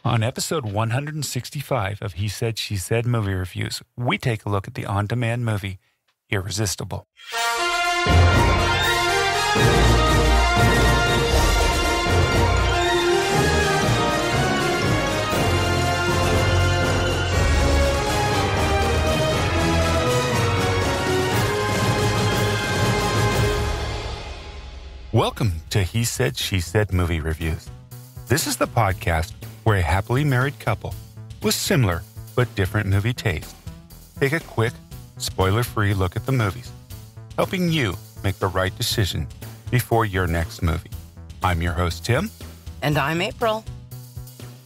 On episode 165 of He Said, She Said Movie Reviews, we take a look at the on-demand movie, Irresistible. Welcome to He Said, She Said Movie Reviews. This is the podcast where a happily married couple with similar but different movie tastes take a quick, spoiler-free look at the movies, helping you make the right decision before your next movie. I'm your host, Tim. And I'm April.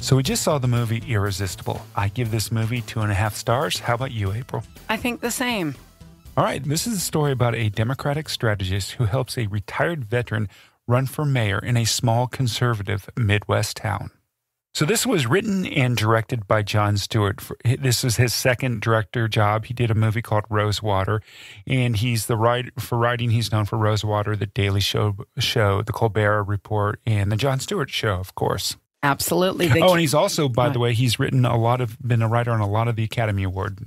So we just saw the movie Irresistible. I give this movie 2.5 stars. How about you, April? I think the same. All right, this is a story about a Democratic strategist who helps a retired veteran run for mayor in a small conservative Midwest town. So this was written and directed by Jon Stewart. This was his second director job. He did a movie called Rosewater, and for writing, he's known for Rosewater, The Daily Show, The Colbert Report, and The Jon Stewart Show, of course. Absolutely. And he's also, by the way, he's been a writer on a lot of the Academy Award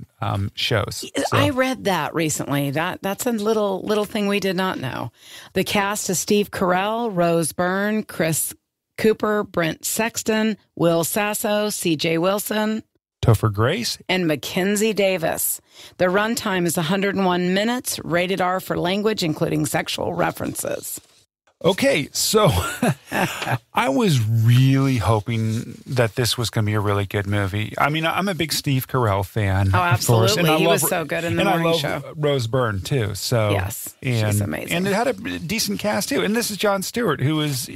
shows. So. I read that recently. That's a little thing we did not know. The cast is Steve Carell, Rose Byrne, Chris Cooper, Brent Sexton, Will Sasso, C.J. Wilson, Topher Grace, and Mackenzie Davis. The runtime is 101 minutes, rated R for language, including sexual references. Okay, so I was really hoping that this was going to be a really good movie. I mean, I'm a big Steve Carell fan. Oh, absolutely. Of course, he was so good in the morning show. And I love Rose Byrne, too. So, yes, she's amazing. And it had a decent cast, too. And this is Jon Stewart, who is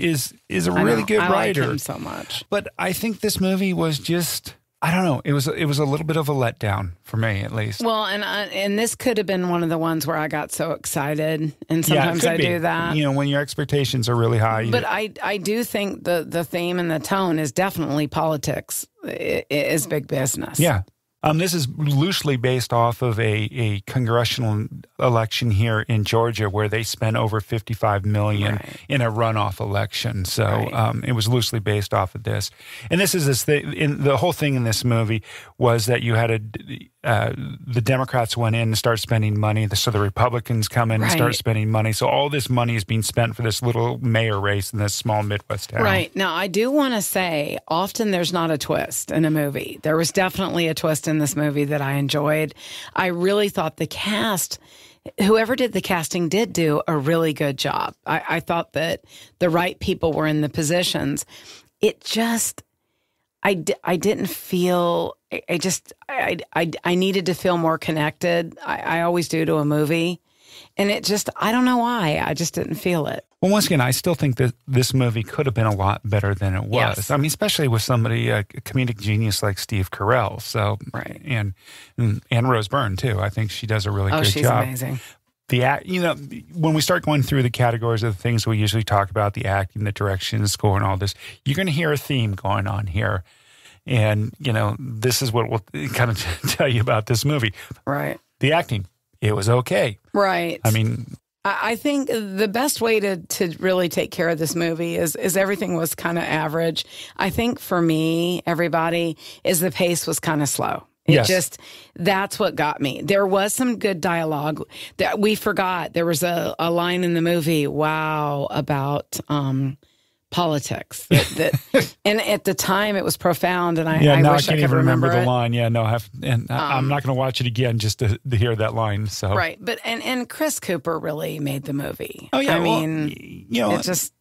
a really good writer. I like him so much. But I think this movie was just... I don't know. It was a little bit of a letdown for me, at least. Well, and this could have been one of the ones where I got so excited, and sometimes I do that. You know, when your expectations are really high. But I do think the theme and the tone is definitely politics. It is big business. Yeah. This is loosely based off of a congressional election here in Georgia where they spent over $55 million in a runoff election. So it was loosely based off of this. And this is this thing. The whole thing in this movie was that you had the Democrats went in and started spending money. So the Republicans come in and start spending money. So all this money is being spent for this little mayor race in this small Midwest town. Right. Now, I do want to say often there's not a twist in a movie. There was definitely a twist in this movie that I enjoyed. I really thought the cast, whoever did the casting, did do a really good job. I thought that the right people were in the positions. It just, I didn't feel, I needed to feel more connected. I always do to a movie. And it just, I don't know why. I just didn't feel it. Well, once again, I still think that this movie could have been a lot better than it was. Yes. I mean, especially with somebody, a comedic genius like Steve Carell. So, and Rose Byrne, too. I think she does a really good job. Oh, she's amazing. When we start going through the categories of the things we usually talk about, the acting, the direction, the score, and all this, you're going to hear a theme going on here. And, this is what we'll kind of tell you about this movie. Right. The acting. It was okay. Right. I mean, I think the best way to really take care of this movie is everything was kind of average. I think for me, everybody, is the pace was kind of slow. That's what got me. There was some good dialogue that we forgot. There was a line in the movie, about politics. And at the time, it was profound, and I wish I could remember the line. Yeah, no, I'm not going to watch it again just to hear that line. So but and Chris Cooper really made the movie. Oh yeah, it just.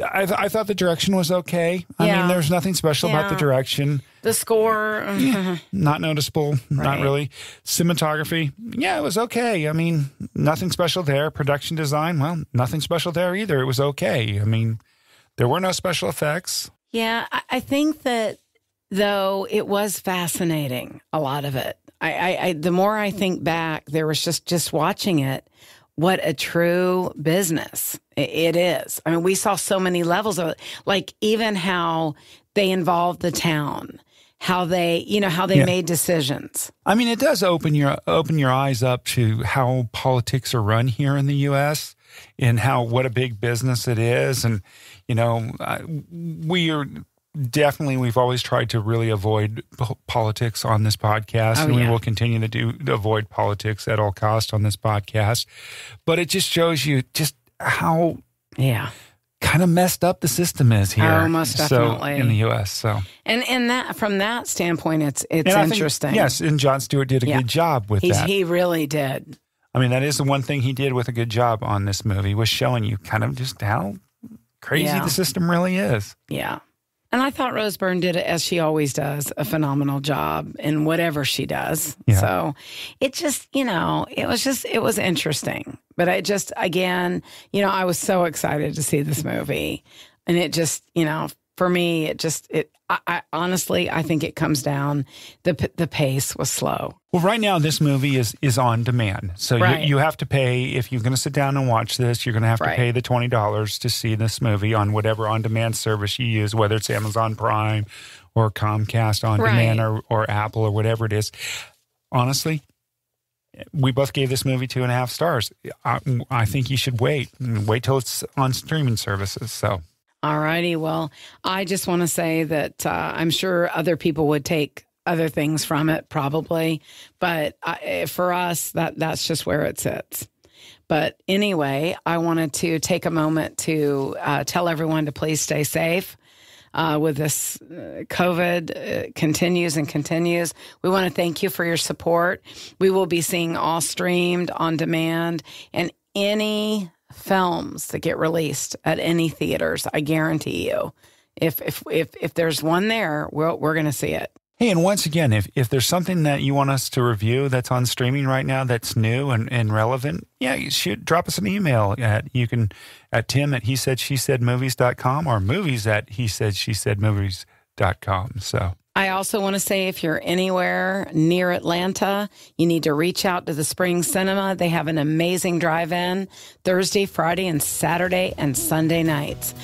I thought the direction was okay. I mean, there's nothing special about the direction. The score, not noticeable, not really. Cinematography, it was okay. I mean, nothing special there. Production design, well, nothing special there either. It was okay. I mean. There were no special effects. Yeah, I think that, though, it was fascinating, a lot of it. The more I think back, there was just watching it, what a true business it is. I mean, we saw so many levels of it, like even how they involved the town, how they made decisions. I mean, it does open your eyes up to how politics are run here in the U.S. and what a big business it is. And, we are definitely, we've always tried to really avoid politics on this podcast, and we will continue to avoid politics at all costs on this podcast. But it just shows you just how kind of messed up the system is here. Oh, most definitely. In the U.S. So, and that from that standpoint, it's interesting. Yes, and Jon Stewart did a good job with that. He really did. I mean, that is the one thing he did with a good job on this movie, was showing you kind of just how crazy the system really is. Yeah. And I thought Rose Byrne did it, as she always does, a phenomenal job in whatever she does. Yeah. So it just, it was interesting. But again, I was so excited to see this movie. And it just, for me, I honestly, I think it comes down, the pace was slow. Well, right now, this movie is on demand. So you have to pay, if you're going to sit down and watch this, you're going to have to pay the $20 to see this movie on whatever on-demand service you use, whether it's Amazon Prime or Comcast On Demand or Apple or whatever it is. Honestly, we both gave this movie 2.5 stars. I think you should wait till it's on streaming services. So. All righty. Well, I just want to say that I'm sure other people would take other things from it, probably. But for us, that's just where it sits. But anyway, I wanted to take a moment to tell everyone to please stay safe. With this COVID continues and continues. We want to thank you for your support. We will be seeing all streamed on demand, and any films that get released at any theaters, I guarantee you, if there's one there, we're going to see it. Hey, and once again, if there's something that you want us to review that's on streaming right now that's new and relevant, you should drop us an email at Tim at HeSaidSheSaidMovies.com or movies at HeSaidSheSaidMovies.com. So. I also want to say, if you're anywhere near Atlanta, you need to reach out to the Spring Cinema. They have an amazing drive-in Thursday, Friday, and Saturday and Sunday nights.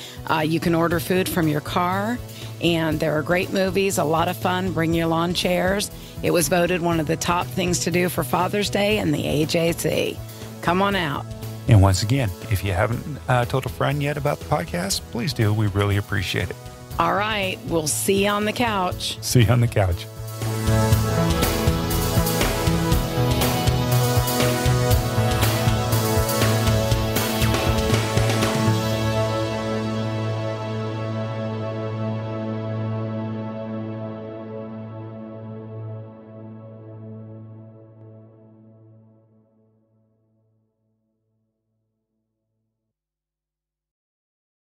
You can order food from your car, and there are great movies, a lot of fun. Bring your lawn chairs. It was voted one of the top things to do for Father's Day in the AJC. Come on out. And once again, if you haven't told a friend yet about the podcast, please do. We really appreciate it. All right. We'll see you on the couch. See you on the couch.